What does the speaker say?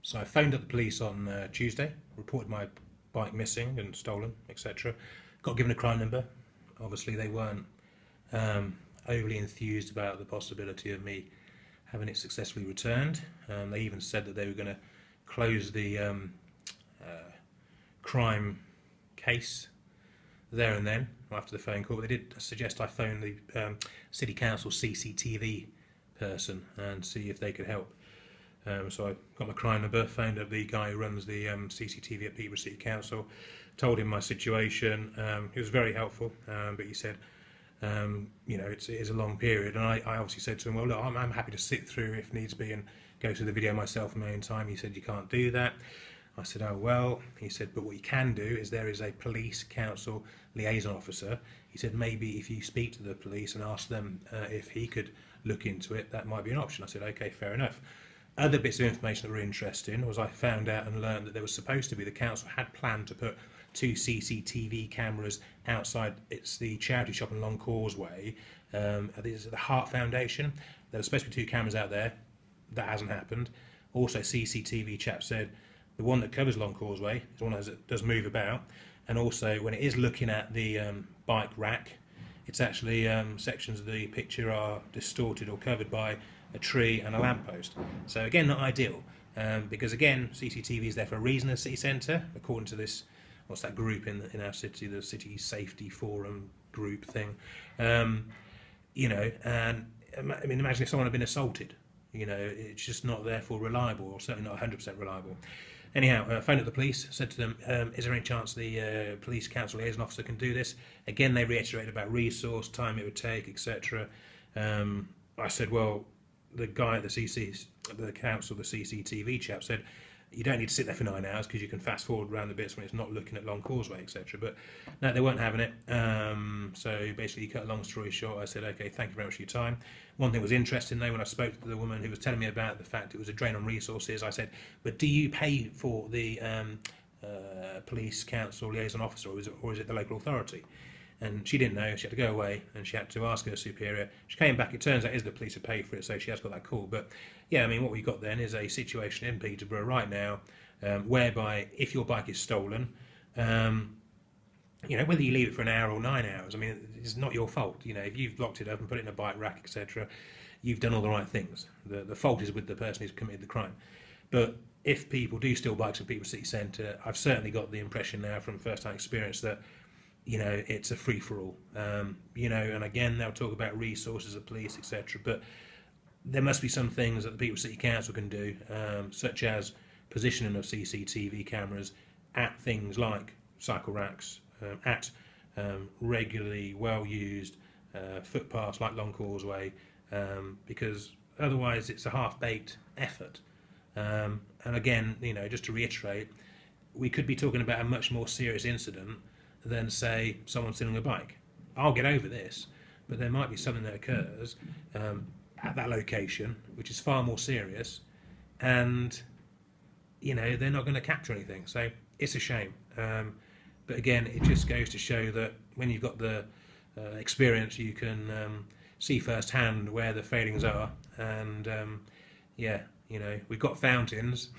So I phoned up the police on Tuesday, reported my bike missing and stolen, etc. Got given a crime number. Obviously they weren't overly enthused about the possibility of me having it successfully returned. They even said that they were going to close the crime case there and then after the phone call. But they did suggest I phone the City Council CCTV person and see if they could help. So I got my crime number, phoned up the guy who runs the CCTV at Peterborough City Council, told him my situation. He was very helpful, but he said, you know, it is a long period, and I obviously said to him, well, look, I'm happy to sit through if needs be and go through the video myself in my own time. He said, you can't do that. I said, oh well. He said, but what you can do is there is a police council liaison officer. He said, maybe if you speak to the police and ask them if he could look into it, that might be an option. I said, okay, fair enough. Other bits of information that were interesting was I found out and learned that there was supposed to be, the council had planned to put 2 CCTV cameras outside. It's the charity shop in Long Causeway. I think it's the Heart Foundation. There was supposed to be 2 cameras out there. That hasn't happened. Also, CCTV chap said the one that covers Long Causeway is one that does move about, and also when it is looking at the bike rack, it's actually sections of the picture are distorted or covered by a tree and a lamppost. So again, not ideal, because again, CCTV is there for a reason in the city centre, according to this, what's that group in our city, the City Safety Forum group thing. You know, and I mean, imagine if someone had been assaulted. You know, it's just not therefore reliable, or certainly not 100% reliable. Anyhow, phoned up the police, said to them, is there any chance the police council liaison officer can do this? Again, they reiterated about resource, time it would take, etc. I said, well, the guy at the council, the CCTV chap, said you don't need to sit there for 9 hours because you can fast forward around the bits when it's not looking at Long Causeway, etc. But no, they weren't having it. So basically, cut a long story short, I said, okay, thank you very much for your time. One thing was interesting though, when I spoke to the woman who was telling me about the fact it was a drain on resources, I said, but do you pay for the police council liaison officer, or is it the local authority? And she didn't know. She had to go away and she had to ask her superior. She came back, it turns out it is the police who pay for it, so she has got that call. But yeah, I mean, what we've got then is a situation in Peterborough right now whereby if your bike is stolen, you know, whether you leave it for an hour or 9 hours, I mean, it's not your fault. You know, if you've locked it up and put it in a bike rack, etc., you've done all the right things. The fault is with the person who's committed the crime. But if people do steal bikes in Peterborough City Centre, I've certainly got the impression now from first-hand experience that, you know, it's a free-for-all. You know, and again, they'll talk about resources of police, etc. But there must be some things that the Peterborough City Council can do, such as positioning of CCTV cameras at things like cycle racks, at regularly well-used footpaths like Long Causeway, because otherwise it's a half-baked effort. And again, you know, just to reiterate, we could be talking about a much more serious incident than, say, someone stealing a bike. I'll get over this, but there might be something that occurs at that location which is far more serious, and you know, they're not going to capture anything. So it's a shame. But again, it just goes to show that when you've got the experience, you can see firsthand where the failings are. And yeah, you know, we've got fountains.